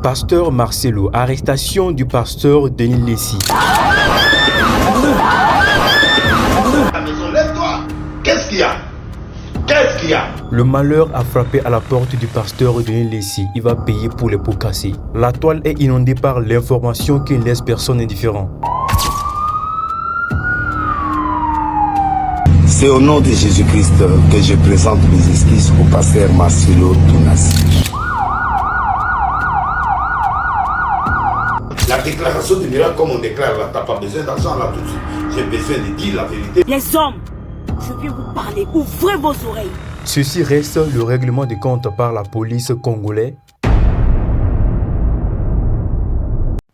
Pasteur Marcelo, arrestation du pasteur Denis Lessi. La maison, lève-toi. Qu'est-ce qu'il y a? Qu'est-ce qu'il y a? Le malheur a frappé à la porte du pasteur Denis Lessi. Il va payer pour les pots cassés. La toile est inondée par l'information qui laisse personne indifférent. C'est au nom de Jésus-Christ que je présente mes excuses au pasteur Marcelo Tounassi. La déclaration du miracle, comme on déclare là, t'as pas besoin d'argent là tout de suite. J'ai besoin de dire la vérité. Les hommes, je viens vous parler, ouvrez vos oreilles. Ceci reste le règlement des comptes par la police congolaise.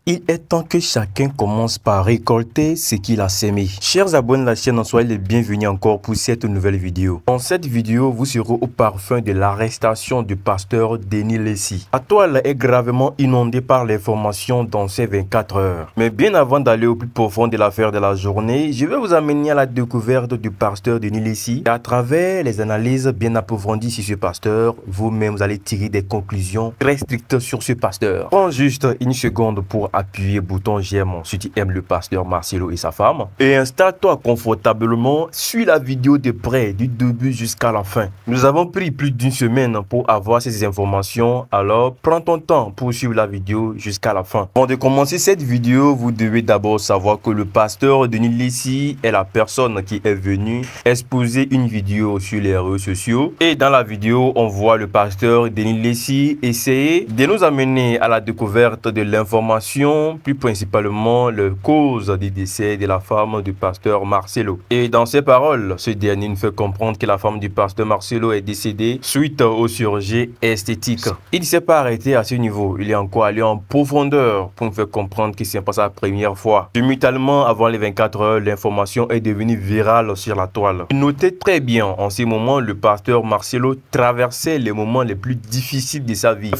Il est temps que chacun commence par récolter ce qu'il a semé. Chers abonnés de la chaîne, soyez les bienvenus encore pour cette nouvelle vidéo. Dans cette vidéo, vous serez au parfum de l'arrestation du pasteur Denis Lessi. La toile est gravement inondée par l'information dans ces 24 heures. Mais bien avant d'aller au plus profond de l'affaire de la journée, je vais vous amener à la découverte du pasteur Denis Lessi. Et à travers les analyses bien approfondies sur ce pasteur, vous-même vous allez tirer des conclusions très strictes sur ce pasteur. Prends juste une seconde pour appuyer bouton j'aime si tu aimes le pasteur Marcelo et sa femme et installe-toi confortablement, suis la vidéo de près du début jusqu'à la fin. Nous avons pris plus d'une semaine pour avoir ces informations, alors prends ton temps pour suivre la vidéo jusqu'à la fin. Avant de commencer cette vidéo, vous devez d'abord savoir que le pasteur Denis Lessi est la personne qui est venue exposer une vidéo sur les réseaux sociaux et dans la vidéo on voit le pasteur Denis Lessi essayer de nous amener à la découverte de l'information, plus principalement la cause du décès de la femme du pasteur Marcelo. Et dans ses paroles, ce dernier nous fait comprendre que la femme du pasteur Marcelo est décédée suite au chirurgie esthétique. Il ne s'est pas arrêté à ce niveau, il est encore allé en profondeur pour nous faire comprendre que ce n'est pas sa première fois. Simultanément, avant les 24 heures, l'information est devenue virale sur la toile. Il notait très bien en ces moments le pasteur Marcelo traversait les moments les plus difficiles de sa vie.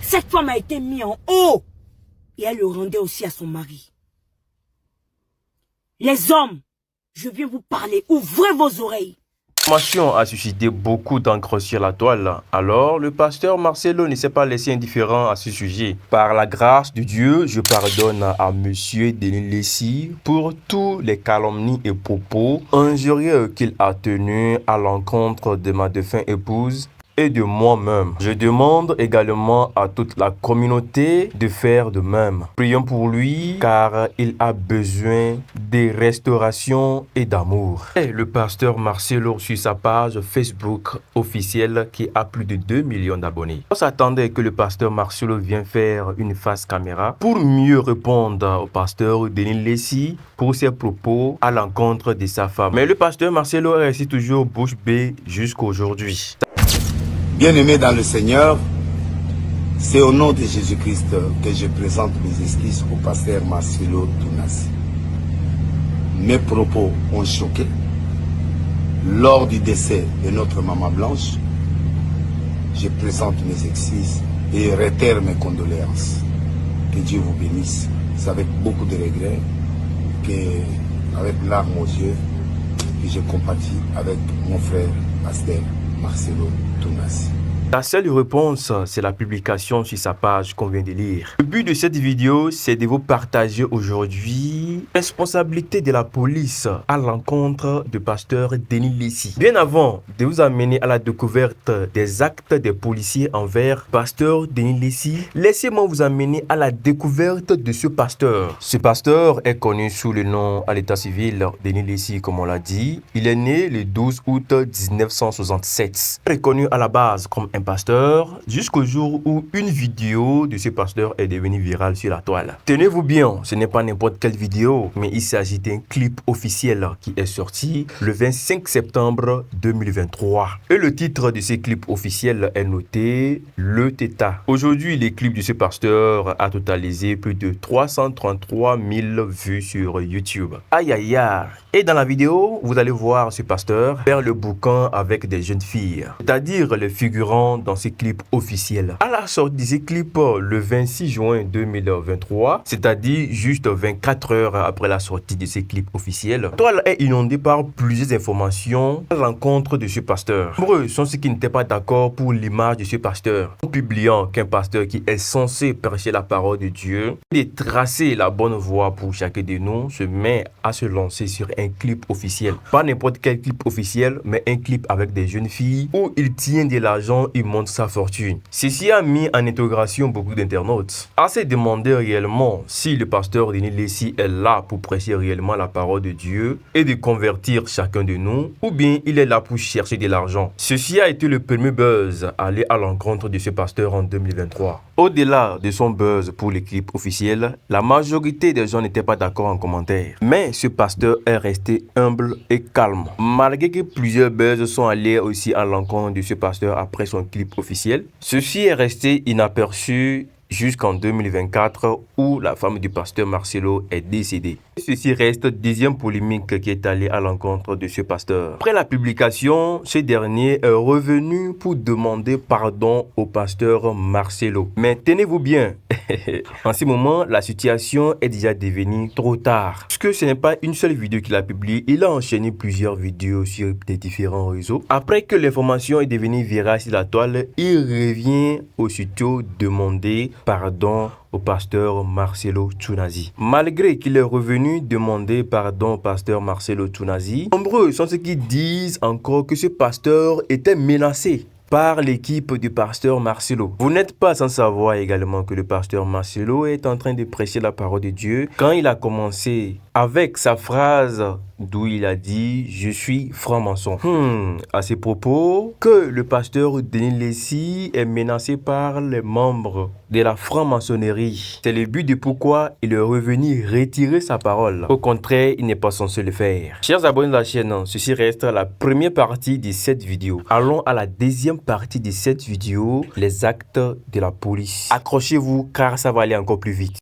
Cette femme a été mise en haut. Et elle le rendait aussi à son mari. Les hommes, je viens vous parler, ouvrez vos oreilles. L'information a suscité beaucoup d'encre sur la toile. Alors, le pasteur Marcelo ne s'est pas laissé indifférent à ce sujet. Par la grâce de Dieu, je pardonne à monsieur Denis Lessi pour tous les calomnies et propos injurieux qu'il a tenus à l'encontre de ma défunte épouse et de moi-même. Je demande également à toute la communauté de faire de même. Prions pour lui car il a besoin de restauration et d'amour. Et le pasteur Marcelo sur sa page Facebook officielle qui a plus de 2 millions d'abonnés. On s'attendait que le pasteur Marcelo vienne faire une face caméra pour mieux répondre au pasteur Denis Lessi pour ses propos à l'encontre de sa femme. Mais le pasteur Marcelo est resté toujours bouche bée jusqu'à aujourd'hui. Bien-aimés dans le Seigneur, c'est au nom de Jésus-Christ que je présente mes excuses au pasteur Marcelo Tounassi. Mes propos ont choqué. Lors du décès de notre maman Blanche, je présente mes excuses et réitère mes condoléances. Que Dieu vous bénisse. C'est avec beaucoup de regrets, avec larmes aux yeux, que je compatis avec mon frère pasteur Marcelo Tounassi. La seule réponse, c'est la publication sur sa page qu'on vient de lire. Le but de cette vidéo, c'est de vous partager aujourd'hui la responsabilité de la police à l'encontre du pasteur Denis Lessi. Bien avant de vous amener à la découverte des actes des policiers envers pasteur Denis Lessi, laissez-moi vous amener à la découverte de ce pasteur. Ce pasteur est connu sous le nom à l'état civil Denis Lessi, comme on l'a dit. Il est né le 12 août 1967. Reconnu à la base comme un pasteur jusqu'au jour où une vidéo de ce pasteur est devenue virale sur la toile. Tenez-vous bien, ce n'est pas n'importe quelle vidéo, mais il s'agit d'un clip officiel qui est sorti le 25 septembre 2023. Et le titre de ce clip officiel est noté Le Teta. Aujourd'hui, le clip de ce pasteur a totalisé plus de 333 000 vues sur YouTube. Aïe aïe aïe. Et dans la vidéo, vous allez voir ce pasteur faire le boucan avec des jeunes filles, c'est-à-dire les figurants présent dans ses clips officiels. À la sortie de ces clips le 26 juin 2023, c'est-à-dire juste 24 heures après la sortie de ces clips officiels, la toile est inondée par plusieurs informations à l'encontre de ce pasteur. Nombreux sont ceux qui n'étaient pas d'accord pour l'image de ce pasteur, en publiant qu'un pasteur qui est censé prêcher la parole de Dieu et tracer la bonne voie pour chacun de nous se met à se lancer sur un clip officiel. Pas n'importe quel clip officiel, mais un clip avec des jeunes filles où il tient de l'argent, il montre sa fortune. Ceci a mis en interrogation beaucoup d'internautes à se demander réellement si le pasteur Denis Lacy est là pour prêcher réellement la parole de Dieu et de convertir chacun de nous, ou bien il est là pour chercher de l'argent. Ceci a été le premier buzz à aller à l'encontre de ce pasteur en 2023. Au-delà de son buzz pour les clips officiels, la majorité des gens n'étaient pas d'accord en commentaire. Mais ce pasteur est resté humble et calme. Malgré que plusieurs buzz sont allés aussi à l'encontre de ce pasteur après son clip officiel, ceci est resté inaperçu jusqu'en 2024 où la femme du pasteur Marcelo est décédée. Ceci reste deuxième polémique qui est allée à l'encontre de ce pasteur. Après la publication, ce dernier est revenu pour demander pardon au pasteur Marcelo. Mais tenez-vous bien, en ce moment, la situation est déjà devenue trop tard. Parce que ce n'est pas une seule vidéo qu'il a publiée, il a enchaîné plusieurs vidéos sur des différents réseaux. Après que l'information est devenue virale sur la toile, il revient aussitôt demander pardon au pasteur Marcelo Tunazi. Malgré qu'il est revenu demander pardon au pasteur Marcelo Tunazi, nombreux sont ceux qui disent encore que ce pasteur était menacé par l'équipe du pasteur Marcelo. Vous n'êtes pas sans savoir également que le pasteur Marcelo est en train de prêcher la parole de Dieu quand il a commencé avec sa phrase d'où il a dit « Je suis franc-maçon ». À ces propos, que le pasteur Denis Lacy est menacé par les membres de la franc-maçonnerie. C'est le but de pourquoi il est revenu retirer sa parole. Au contraire, il n'est pas censé le faire. Chers abonnés de la chaîne, ceci reste la première partie de cette vidéo. Allons à la deuxième partie de cette vidéo, les actes de la police. Accrochez-vous car ça va aller encore plus vite.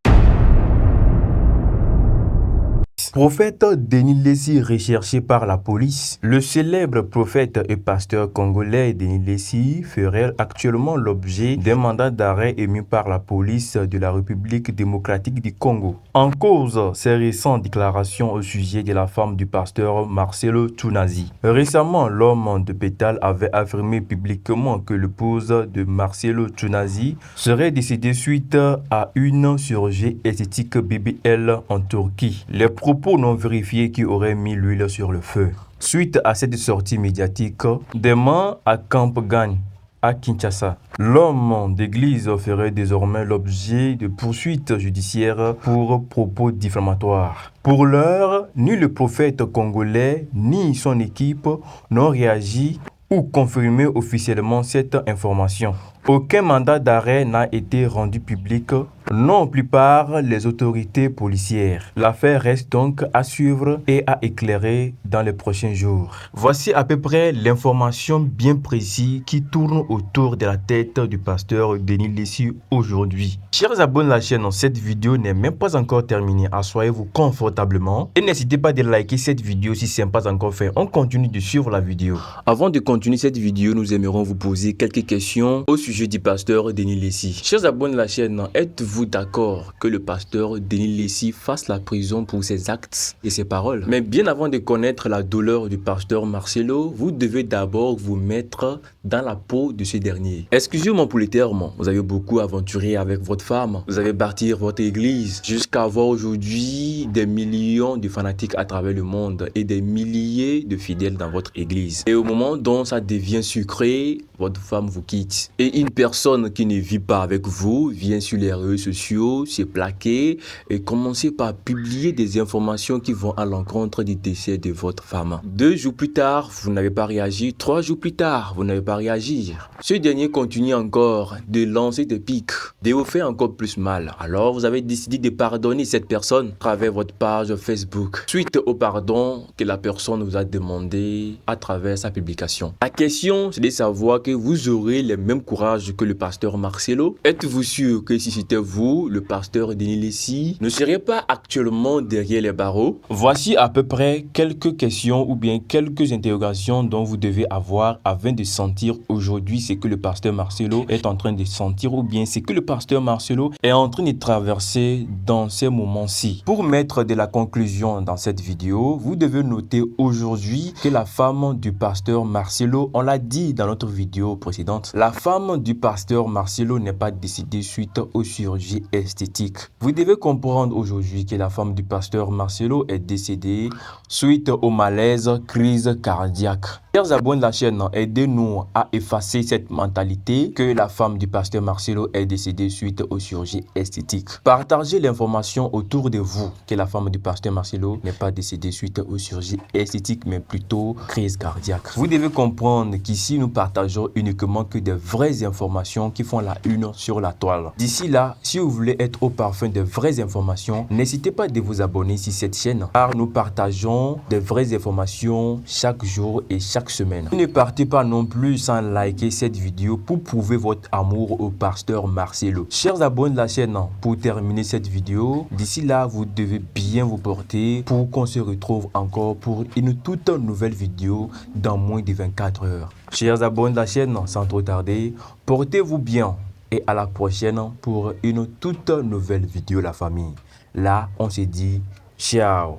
Prophète Denis Lacy recherché par la police. Le célèbre prophète et pasteur congolais Denis Lacy ferait actuellement l'objet d'un mandat d'arrêt émis par la police de la République démocratique du Congo. En cause, ses récentes déclarations au sujet de la femme du pasteur Marcelo Tunazi. Récemment, l'homme de Pétale avait affirmé publiquement que l'épouse de Marcelo Tunazi serait décédée suite à une chirurgie esthétique BBL en Turquie. Les propos non vérifiés qui auraient mis l'huile sur le feu. Suite à cette sortie médiatique, demain à Camp-Gagne, à Kinshasa, l'homme d'église ferait désormais l'objet de poursuites judiciaires pour propos diffamatoires. Pour l'heure, ni le prophète congolais ni son équipe n'ont réagi ou confirmé officiellement cette information. Aucun mandat d'arrêt n'a été rendu public, non plus par les autorités policières. L'affaire reste donc à suivre et à éclairer dans les prochains jours. Voici à peu près l'information bien précise qui tourne autour de la tête du pasteur Denis Lacy aujourd'hui. Chers abonnés de la chaîne, cette vidéo n'est même pas encore terminée. Assoyez-vous confortablement et n'hésitez pas de liker cette vidéo si ce n'est pas encore fait. On continue de suivre la vidéo. Avant de continuer cette vidéo, nous aimerons vous poser quelques questions au sujet du pasteur Denis Lacy. Chers abonnés de la chaîne, êtes-vous d'accord que le pasteur Denis Lacy fasse la prison pour ses actes et ses paroles? Mais bien avant de connaître la douleur du pasteur Marcelo, vous devez d'abord vous mettre dans la peau de ce dernier. Excusez-moi pour les termes, vous avez beaucoup aventuré avec votre femme, vous avez bâti votre église jusqu'à avoir aujourd'hui des millions de fanatiques à travers le monde et des milliers de fidèles dans votre église. Et au moment dont ça devient sucré, votre femme vous quitte. Et une personne qui ne vit pas avec vous vient sur les réseaux sociaux, se plaquer et commencer par publier des informations qui vont à l'encontre du décès de votre femme. 2 jours plus tard, vous n'avez pas réagi. 3 jours plus tard, vous n'avez pas réagi. Ce dernier continue encore de lancer des pics, de vous faire encore plus mal. Alors, vous avez décidé de pardonner cette personne à travers votre page Facebook, suite au pardon que la personne vous a demandé à travers sa publication. La question, c'est de savoir que que vous aurez le même courage que le pasteur Marcelo? Êtes-vous sûr que si c'était vous, le pasteur Denis Lessi ne serait pas actuellement derrière les barreaux? Voici à peu près quelques questions ou bien quelques interrogations dont vous devez avoir afin de sentir aujourd'hui ce que le pasteur Marcelo est en train de sentir ou bien ce que le pasteur Marcelo est en train de traverser dans ces moments-ci. Pour mettre de la conclusion dans cette vidéo, vous devez noter aujourd'hui que la femme du pasteur Marcelo, on l'a dit dans notre vidéo précédente, la femme du pasteur Marcelo n'est pas décédée suite aux chirurgies esthétiques. Vous devez comprendre aujourd'hui que la femme du pasteur Marcelo est décédée suite au malaise, crise cardiaque. Chers abonnés de la chaîne, aidez-nous à effacer cette mentalité que la femme du pasteur Marcelo est décédée suite aux chirurgies esthétiques. Partagez l'information autour de vous que la femme du pasteur Marcelo n'est pas décédée suite aux chirurgies esthétiques, mais plutôt crise cardiaque. Vous devez comprendre qu'ici, nous partageons uniquement que des vraies informations qui font la une sur la toile. D'ici là, si vous voulez être au parfum de vraies informations, n'hésitez pas de vous abonner sur cette chaîne, car nous partageons des vraies informations chaque jour et chaque semaine. Ne partez pas non plus sans liker cette vidéo pour prouver votre amour au pasteur Marcelo. Chers abonnés de la chaîne, pour terminer cette vidéo, d'ici là, vous devez bien vous porter pour qu'on se retrouve encore pour une toute nouvelle vidéo dans moins de 24 heures. Chers abonnés de la chaîne, sans trop tarder, portez-vous bien et à la prochaine pour une toute nouvelle vidéo la famille. Là, on se dit ciao.